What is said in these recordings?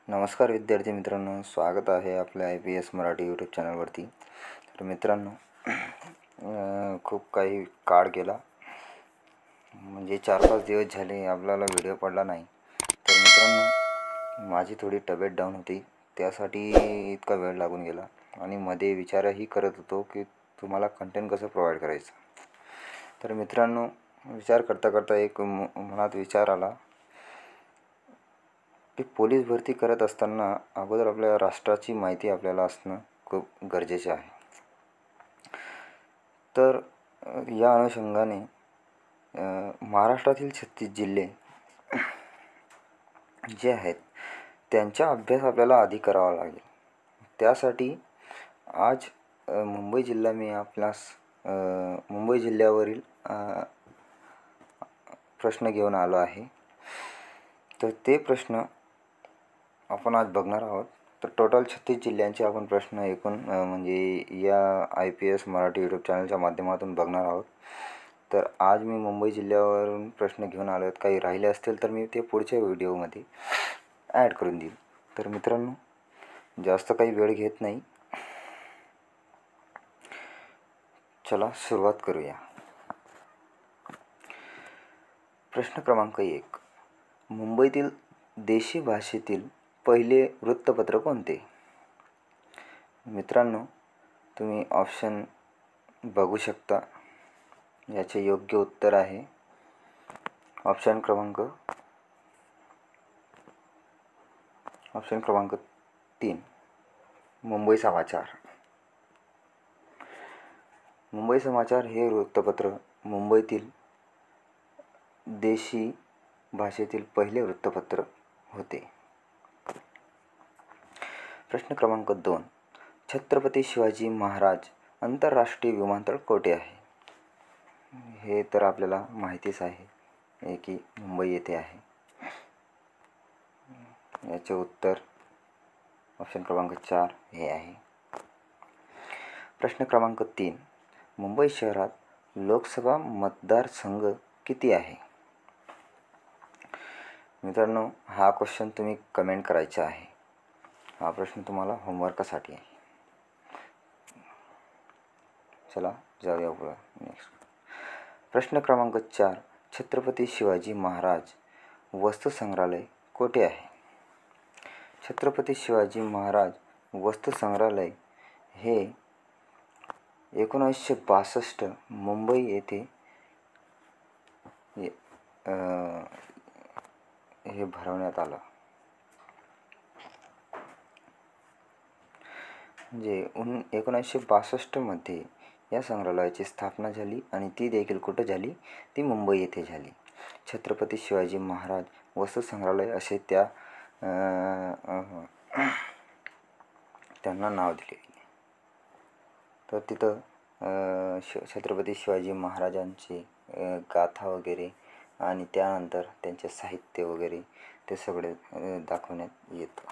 नमस्कार विद्यार्थी मित्रांनो, स्वागत आहे आपल्या IPS मराठी यूट्यूब चॅनलवरती. तर मित्रांनो, खूप काही काळ गेला, म्हणजे 4-5 दिवस झाले आपल्याला व्हिडिओ पडला नाही. तर मित्रांनो, माझी थोडी तब्येत डाऊन होती, त्यासाठी इतका वेळ लागून गेला आणि मध्ये विचारही करत होतो की तुम्हाला कंटेंट कसं प्रोव्हाइड करायचं. तर मित्रांनो, विचार करता करता एक मनात विचार आला की पोलीस भरती करत असताना अगोदर आपल्या राष्ट्राची माहिती आपल्याला असणं खूप गरजेचे आहे. तर या अनुषंगाने महाराष्ट्रातील 36 जिल्हे जे आहेत त्यांचा अभ्यास आपल्याला आधी करावा लागेल. त्यासाठी आज मुंबई जिल्हा मी आपल्यास मुंबई जिल्ह्यावरील प्रश्न घेऊन आलो आहे. तर ते प्रश्न आपण आज बघणार आहोत. तर टोटल 36 जिल्ह्यांचे आपण प्रश्न एकूण म्हणजे या IPS मराठी यूट्यूब चॅनलच्या माध्यमातून बघणार आहोत. तर आज मी मुंबई जिल्ह्यावरून प्रश्न घेऊन आलो आहेत. काही राहिले असतील तर मी ते पुढच्या व्हिडिओमध्ये ॲड करून देईल. तर मित्रांनो, जास्त काही वेळ घेत नाही, चला सुरुवात करूया. प्रश्न क्रमांक 1. मुंबईतील देशी भाषेतील पहिले वृत्तपत्र कोणते? मित्रांनो, तुम्ही ऑप्शन बघू शकता. याचे योग्य उत्तर आहे ऑप्शन क्रमांक 3, मुंबई समाचार. मुंबई समाचार हे वृत्तपत्र मुंबईतील देशी भाषेतील पहिले वृत्तपत्र होते. प्रश्न क्रमांक 2. छत्रपती शिवाजी महाराज आंतरराष्ट्रीय विमानतळ कोठे आहे? हे तर आपल्याला माहितीच आहे की मुंबई येथे आहे. याचे उत्तर ऑप्शन क्रमांक 4 हे आहे. प्रश्न क्रमांक 3. मुंबई शहरात लोकसभा मतदारसंघ किती आहे? मित्रांनो, हा क्वेश्चन तुम्ही कमेंट करायचा आहे. हा प्रश्न तुम्हाला होमवर्कसाठी आहे. चला जाऊया पुढे. नेक्स्ट प्रश्न क्रमांक 4. छत्रपती शिवाजी महाराज वस्तुसंग्रहालय कोठे आहे? छत्रपती शिवाजी महाराज वस्तुसंग्रहालय हे 1962 मुंबई येथे हे भरवण्यात आलं. म्हणजे 1962 मध्ये या संग्रहालयाची स्थापना झाली आणि ती देखील कुठं झाली? ती मुंबई येथे झाली. छत्रपती शिवाजी महाराज वस्तुसंग्रहालय असे त्यांना नाव दिले. तर तिथं छत्रपती शिवाजी महाराजांचे गाथा वगैरे आणि त्यानंतर त्यांचे साहित्य वगैरे ते सगळे दाखवण्यात येतं.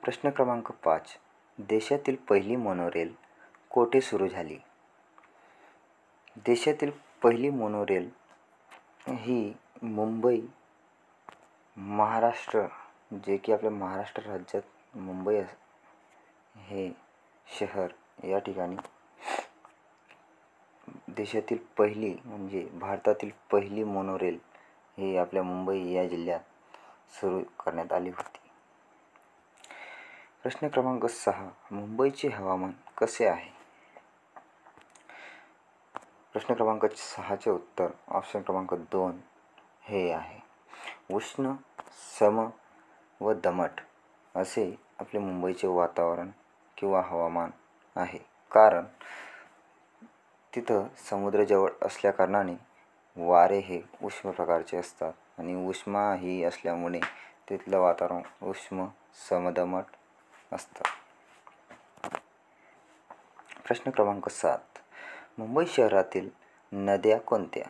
प्रश्न क्रमांक 5. देशातील पहिली मोनोरेल कोठे सुरू झाली? देशातील पहिली मोनोरेल ही मुंबई महाराष्ट्र, जे की आपल्या महाराष्ट्र राज्यात मुंबई हे शहर या ठिकाणी देशातील पहिली म्हणजे भारतातील पहिली मोनोरेल ही आपल्या मुंबई या जिल्ह्यात सुरू करण्यात आली होती. प्रश्न क्रमांक 6. मुंबईचे हवामान कसे आहे? प्रश्न क्रमांक 6चे उत्तर ऑप्शन क्रमांक 2 हे आहे. उष्ण, सम व दमट असे आपले मुंबईचे वातावरण किंवा हवामान आहे. कारण तिथं समुद्राजवळ असल्याकारणाने वारे हे उष्ण प्रकारचे असतात आणि उष्मा ही असल्यामुळे तिथलं वातावरण उष्ण समदमट असतं. प्रश्न क्रमांक 7. मुंबई शहरातील नद्या कोणत्या?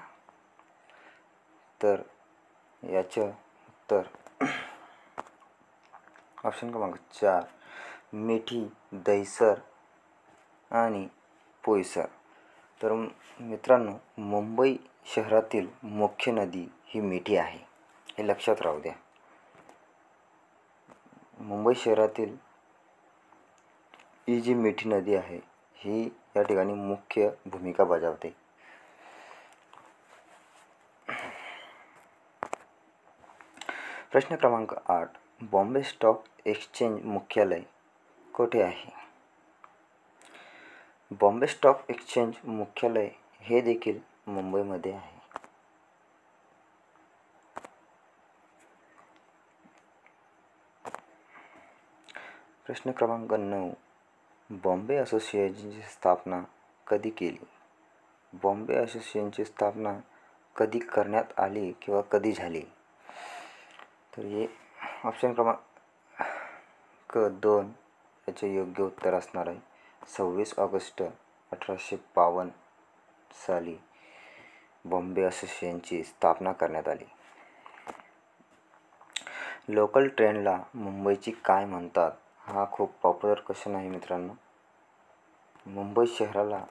तर याचं उत्तर ऑप्शन क्रमांक 4 मिठी, दहिसर आणि पोयसर तर मित्रांनो, मुंबई शहरातील मुख्य नदी ही मिठी आहे, हे लक्षात राहू द्या. मुंबई शहरातील ही जी मिठी नदी आहे ही या ठिकाणी मुख्य भूमिका बजावते. प्रश्न क्रमांक 8. बॉम्बे स्टॉक एक्सचेंज मुख्यालय कोठे आहे? बॉम्बे स्टॉक एक्सचेंज मुख्यालय हे देखील मुंबईमध्ये आहे. प्रश्न क्रमांक 9. बॉम्बे असोसिएशनची स्थापना कधी केली? बॉम्बे असोसिएशनची स्थापना कधी करण्यात आली किंवा कधी झाली? तर हे ऑप्शन क्रमांक 2 याचे योग्य उत्तर असणार आहे. 26 ऑगस्ट 1852 साली बॉम्बे असोसिएशनची स्थापना करण्यात आली. लोकल ट्रेनला मुंबईची काय म्हणतात? हा खूप पॉप्युलर क्वेश्चन आहे मित्रांनो. मुंबई शहराला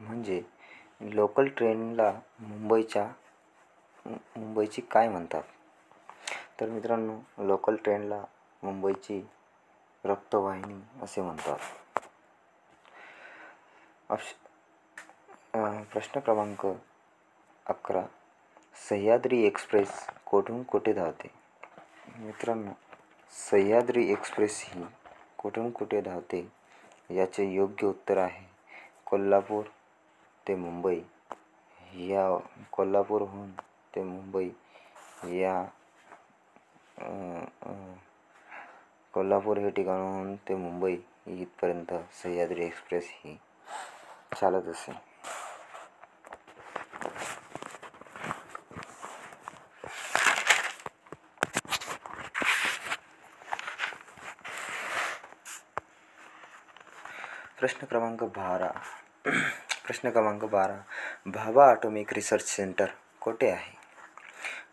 म्हणजे लोकल ट्रेनला मुंबईची काय म्हणतात? तर मित्रांनो, लोकल ट्रेनला मुंबईची रक्तवाहिनी असे म्हणतात. प्रश्न क्रमांक 11. सह्याद्री एक्सप्रेस कुठून कुठे धावते? मित्रांनो, सह्याद्री एक्सप्रेस ही कुठून कुठे धावते याचे योग्य उत्तर आहे कोल्हापूर ते मुंबई. या कोल्हापूरहून ते मुंबई या कोल्हापूर हे ठिकाणाहून ते मुंबई इथपर्यंत सह्याद्री एक्सप्रेस ही चालत असे. प्रश्न क्रमांक 12. भाभा ॲटॉमिक रिसर्च सेंटर कोठे आहे?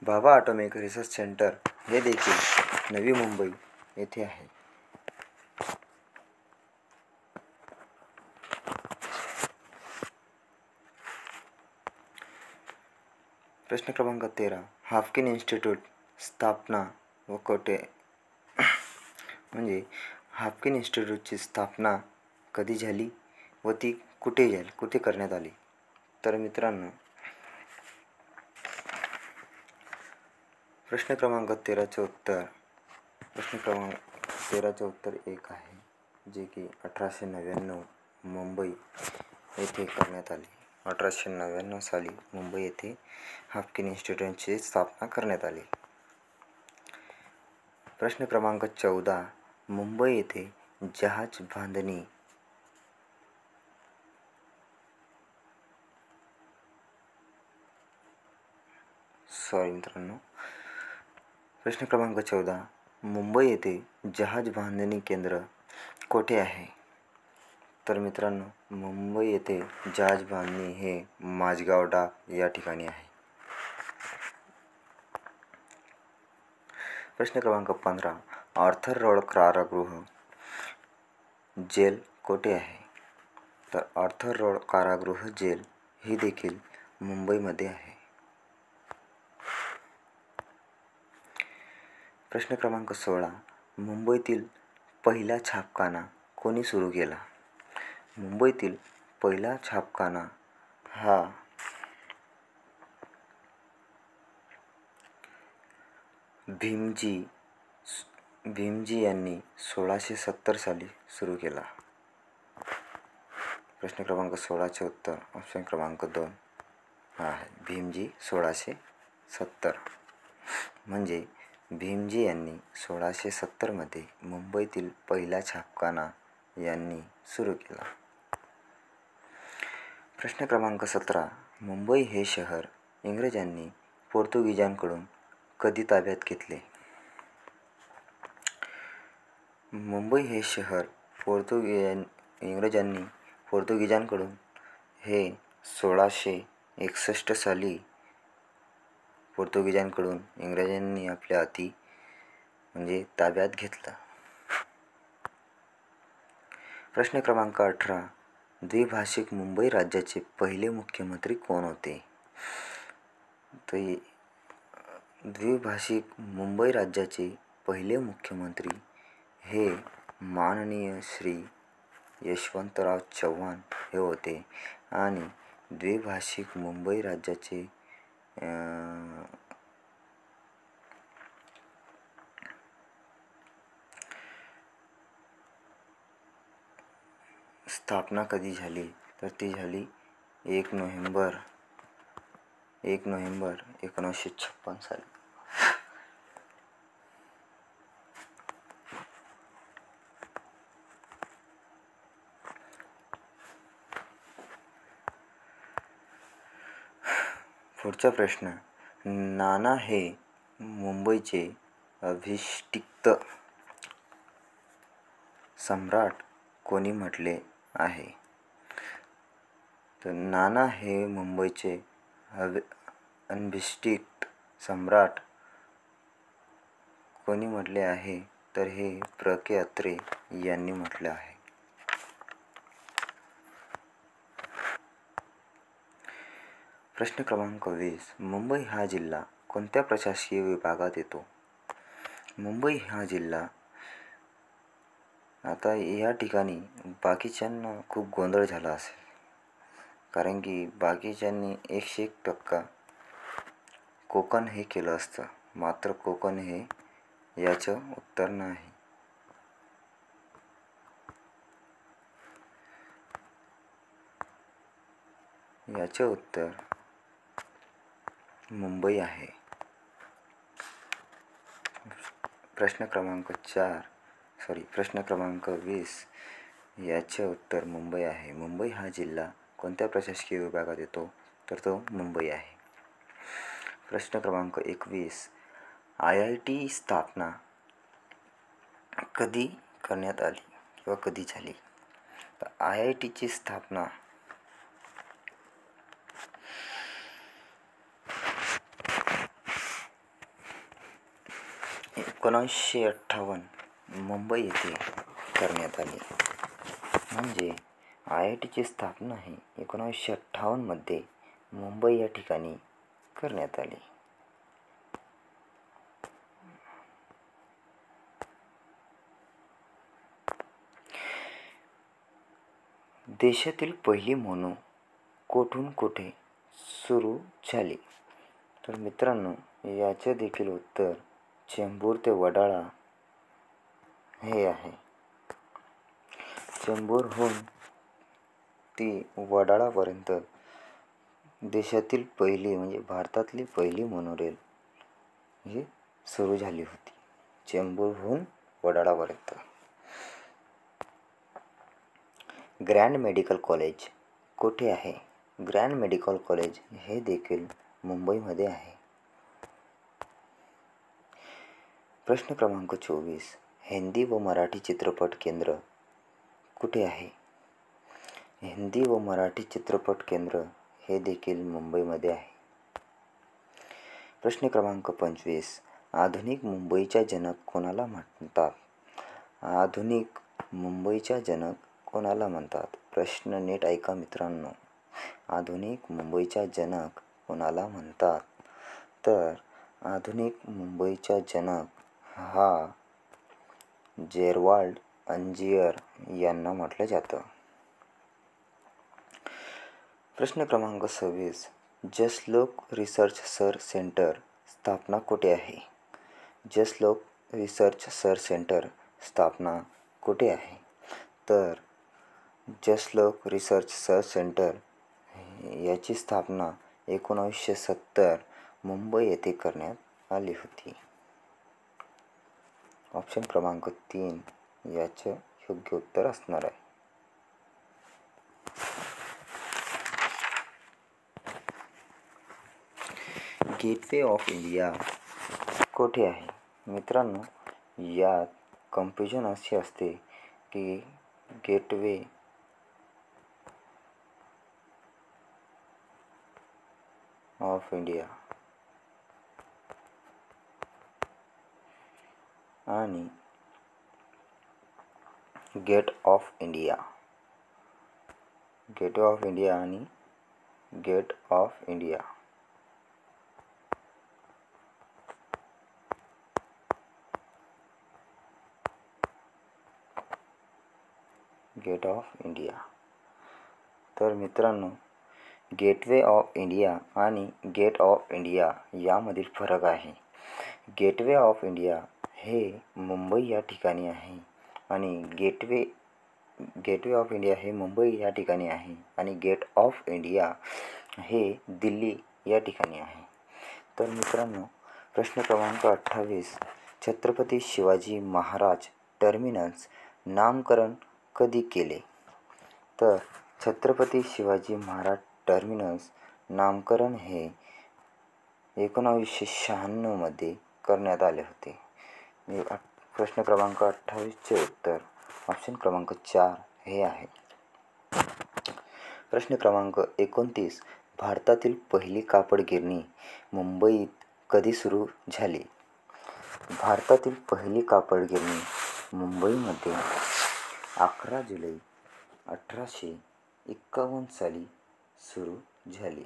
भाभा ॲटॉमिक रिसर्च सेंटर हे देखील नवी मुंबई येथे आहे. प्रश्न क्रमांक 13. हाफकिन इन्स्टिट्यूट स्थापना व कोठे म्हणजे हाफकिन इन्स्टिट्यूटची स्थापना कधी झाली व ती कुठे करण्यात आली? तर मित्रांनो, प्रश्न क्रमांक 13चे उत्तर 1 आहे, जे की 1899 मुंबई येथे करण्यात आले. 1899 साली मुंबई येथे हाफकिन इन्स्टिट्यूटची स्थापना करण्यात आली. प्रश्न क्रमांक 14. मुंबई येथे जहाज बांधणी प्रश्न क्रमांक 14. मुंबई येथे जहाज बांधणी केंद्र कोठे आहे? तर मित्रांनो, मुंबई येथे जहाज बांधणी हे माझगाव डाक या ठिकाणी आहे. प्रश्न क्रमांक 15. आर्थर रोड कारागृह जेल कोठे आहे? तर आर्थर रोड कारागृह जेल ही देखील मुंबईमध्ये आहे. प्रश्न क्रमांक 16. मुंबईतील पहिला छापखाना कोणी सुरू केला? मुंबईतील पहिला छापखाना हा भीमजी यांनी 1670 साली सुरू केला. प्रश्न क्रमांक 16चे उत्तर ऑप्शन क्रमांक 2 आहे. भीमजी 1670 म्हणजे भीमजी यांनी 1670 मध्ये मुंबईतील पहिला छापखाना यांनी सुरू केला. प्रश्न क्रमांक 17. मुंबई हे शहर इंग्रजांनी पोर्तुगीजांकडून कधी ताब्यात घेतले? मुंबई हे शहर इंग्रजांनी पोर्तुगीजांकडून हे 1661 साली इंग्रजांनी आपल्या हाती म्हणजे ताब्यात घेतलं. प्रश्न क्रमांक 18. द्विभाषिक मुंबई राज्याचे पहिले मुख्यमंत्री कोण होते? तर द्विभाषिक मुंबई राज्याचे पहिले मुख्यमंत्री हे माननीय श्री यशवंतराव चव्हाण हे होते. आणि द्विभाषिक मुंबई राज्याचे स्थापना कधी झाली? तर ती झाली 1 नोव्हेंबर 1956 साली. पुढचा प्रश्न. नाना हे मुंबईचे अभिषिक्त सम्राट कोणी म्हटले आहे? तर नाना हे मुंबईचे अभिषिक्त सम्राट कोणी म्हटले आहे? तर हे प्र के अत्रे यांनी म्हटले आहे. प्रश्न क्रमांक 20. मुंबई हा जिल्हा कोणत्या प्रशासकीय विभागात येतो? मुंबई हा जिल्हा, आता या ठिकाणी बाकीच्यांना खूप गोंधळ झाला असेल, कारण की बाकीच्यांनी 101% कोकण हे केलं असतं, मात्र कोकण हे याचं उत्तर नाही. याचे उत्तर मुंबई आहे. प्रश्न क्रमांक 20. याचे उत्तर मुंबई आहे. मुंबई हा जिल्हा कोणत्या प्रशासकीय विभागात येतो? तर तो मुंबई आहे. प्रश्न क्रमांक 21. IIT स्थापना कधी करण्यात आली किंवा कधी झाली? तर IITची स्थापना 1958 मुंबई येथे करण्यात आली. म्हणजे IITची स्थापना ही 1958 मध्ये मुंबई या ठिकाणी करण्यात आली. देशातील पहिली मोनो कोठून कुठे सुरू झाली? तर मित्रांनो, याचे देखील उत्तर चेंबूर ते वडाळा हे आहे. चेंबूरहून ती वडाळापर्यंत देशातील पहिली म्हणजे भारतातली पहिली मोनोरेल ही सुरू झाली होती, चेंबूरहून वडाळापर्यंत. ग्रँड मेडिकल कॉलेज कुठे आहे? ग्रँड मेडिकल कॉलेज हे देखील मुंबईमध्ये आहे. प्रश्न क्रमांक 24. हिंदी व मराठी चित्रपट केंद्र कुठे आहे? हिंदी व मराठी चित्रपट केंद्र हे देखील मुंबईमध्ये आहे. प्रश्न क्रमांक 25. आधुनिक मुंबईचा जनक कोणाला म्हणतात? आधुनिक मुंबईचा जनक कोणाला म्हणतात? प्रश्न नीट ऐका मित्रांनो. आधुनिक मुंबईचा जनक कोणाला म्हणतात? तर आधुनिक मुंबईचा जनक हा जेरवाल्ड अंजियर यांना म्हटलं जातं. प्रश्न क्रमांक 26. जसलोक रिसर्च सेंटर स्थापना कुठे आहे? जसलोक रिसर्च सेंटर स्थापना कुठे आहे? तर जसलोक रिसर्च सेंटर याची स्थापना 1970 मुंबई येथे करण्यात आली होती. ऑप्शन क्रमांक 3 याचे योग्य उत्तर असणार आहे. गेटवे ऑफ इंडिया कुठे आहे? मित्रांनो, यात कन्फ्युजन अशी असते की गेटवे ऑफ इंडिया आणि gate of India. Gate of India आणि gate of India. Gate of India. तर मित्रांनो, गेटवे ऑफ इंडिया आणि गेट ऑफ इंडिया यामधील फरक आहे. गेटवे ऑफ इंडिया हे मुंबई या ठिकाणी आहे आणि गेटवे ऑफ इंडिया हे मुंबई या ठिकाणी आहे आणि गेट ऑफ इंडिया हे दिल्ली या ठिकाणी आहे. तर मित्रांनो, प्रश्न क्रमांक 28, छत्रपती शिवाजी महाराज टर्मिनस नामकरण कधी केले? तर छत्रपती शिवाजी महाराज टर्मिनस नामकरण हे 1996 मध्ये करण्यात आले होते. प्रश्न क्रमांक 28चे उत्तर ऑप्शन क्रमांक 4 हे आहे. प्रश्न क्रमांक 29, भारतातील पहिली कापड गिरणी मुंबईत कधी सुरू झाली? भारतातील पहिली कापड गिरणी मुंबईमध्ये 11 जुलै 1851 साली सुरू झाली.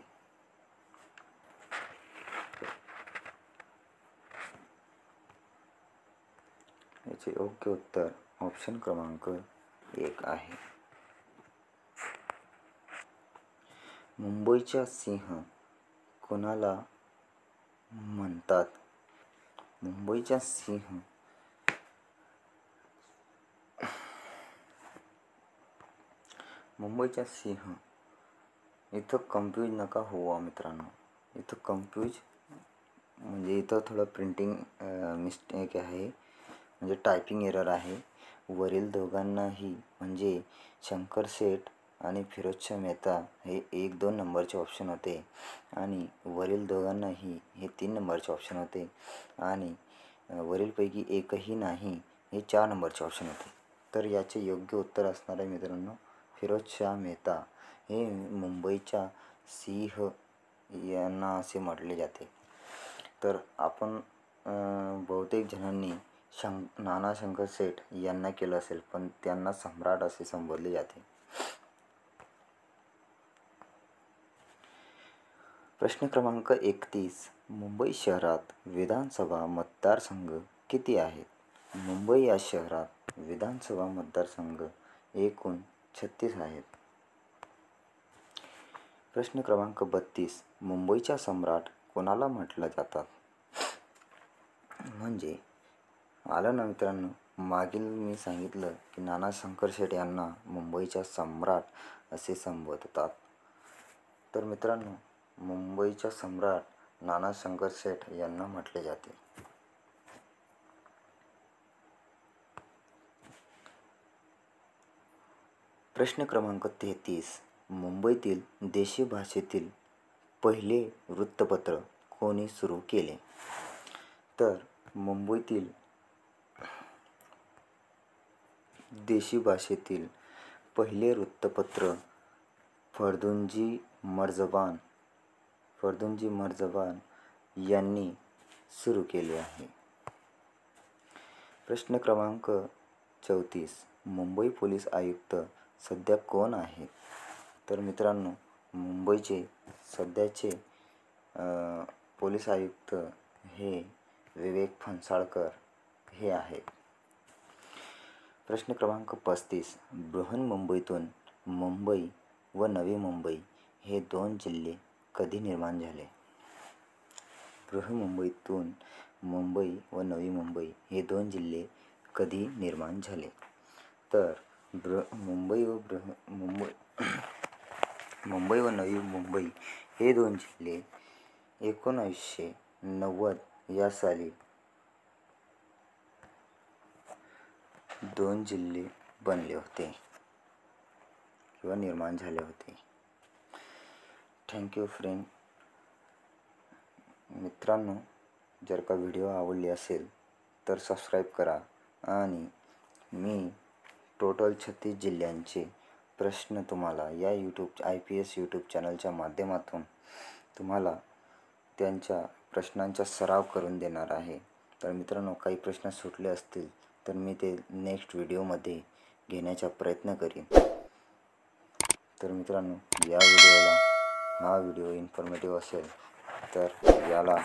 याचे योग्य उत्तर ऑप्शन क्रमांक 1 आहे. मुंबईचा सिंह कोणाला म्हणतात? मुंबईचा सिंह इथं कन्फ्यूज नका होवा मित्रांनो. इथं कन्फ्यूज म्हणजे इथं थोडं प्रिंटिंग मिस्टेक आहे, म्हणजे टायपिंग एरर आहे. वरील दोघांनाही म्हणजे शंकर शेठ आणि फिरोजशाह मेहता हे 1-2 नंबरचे ऑप्शन होते आणि वरील दोघांनाही हे 3 नंबरचे ऑप्शन होते आणि वरीलपैकी एकही नाही हे 4 नंबरचे ऑप्शन होते. तर याचे योग्य उत्तर असणार आहे मित्रांनो फिरोजशाह मेहता. हे मुंबईच्या सिंह यांना असे म्हटले जाते. तर आपण बहुतेक जणांनी नाना शंकर शेठ यांना केलं असेल, पण त्यांना सम्राट असे संबोधले जाते. प्रश्न क्रमांक 31, मुंबई शहरात विधानसभा मतदारसंघ किती आहेत? मुंबई या शहरात विधानसभा मतदारसंघ एकूण 36 आहेत. प्रश्न क्रमांक 32, मुंबईचा सम्राट कोणाला म्हटलं जातात? म्हणजे आलं ना मित्रांनो, मागील मी सांगितलं की नाना शंकर शेठ यांना मुंबईचा सम्राट असे संबोधतात. तर मित्रांनो, मुंबईचा सम्राट नाना शंकर शेठ यांना म्हटले जाते. प्रश्न क्रमांक 33, मुंबईतील देशी भाषेतील पहिले वृत्तपत्र कोणी सुरू केले? तर मुंबईतील देशी भाषेतील पहिले वृत्तपत्र फर्रुखजी मर्झबान यांनी सुरू केले आहे. प्रश्न क्रमांक 34, मुंबई पोलीस आयुक्त सध्या कोण आहेत? तर मित्रांनो, मुंबईचे सध्याचे पोलीस आयुक्त हे विवेक फणसळकर हे आहेत. प्रश्न क्रमांक 35, बृहन्मुंबईतून मुंबई व नवी मुंबई हे 2 जिल्हे कधी निर्माण झाले? बृहन्मुंबईतून मुंबई व नवी मुंबई हे 2 जिल्हे कधी निर्माण झाले? तर मुंबई व नवी मुंबई हे 2 जिल्हे 1990 या साली 2 जिल्हे बनले होते किंवा निर्माण झाले होते. Thank you friend. मित्रांनो, जर का व्हिडिओ आवडली असेल तर सबस्क्राईब करा आणि मी टोटल 36 जिल्ह्यांचे प्रश्न तुम्हाला या IPS यूट्यूब चॅनलच्या माध्यमातून तुम्हाला त्यांच्या प्रश्नांचा सराव करून देणार आहे. तर मित्रांनो, काही प्रश्न सुटले असतील तर मी ते नेक्स्ट व्हिडिओमध्ये घेण्याचा प्रयत्न करीन. तर मित्रांनो, हा व्हिडिओ इन्फॉर्मेटिव्ह असेल तर याला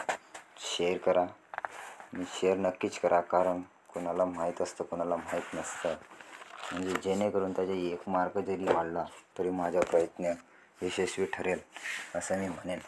शेअर करा. आणि शेअर नक्कीच करा, कारण कोणाला माहीत असतं, कोणाला माहीत नसतं. म्हणजे जेणेकरून त्याचा 1 मार्क जरी वाढला तरी माझा प्रयत्न यशस्वी ठरेल असं मी म्हणेन.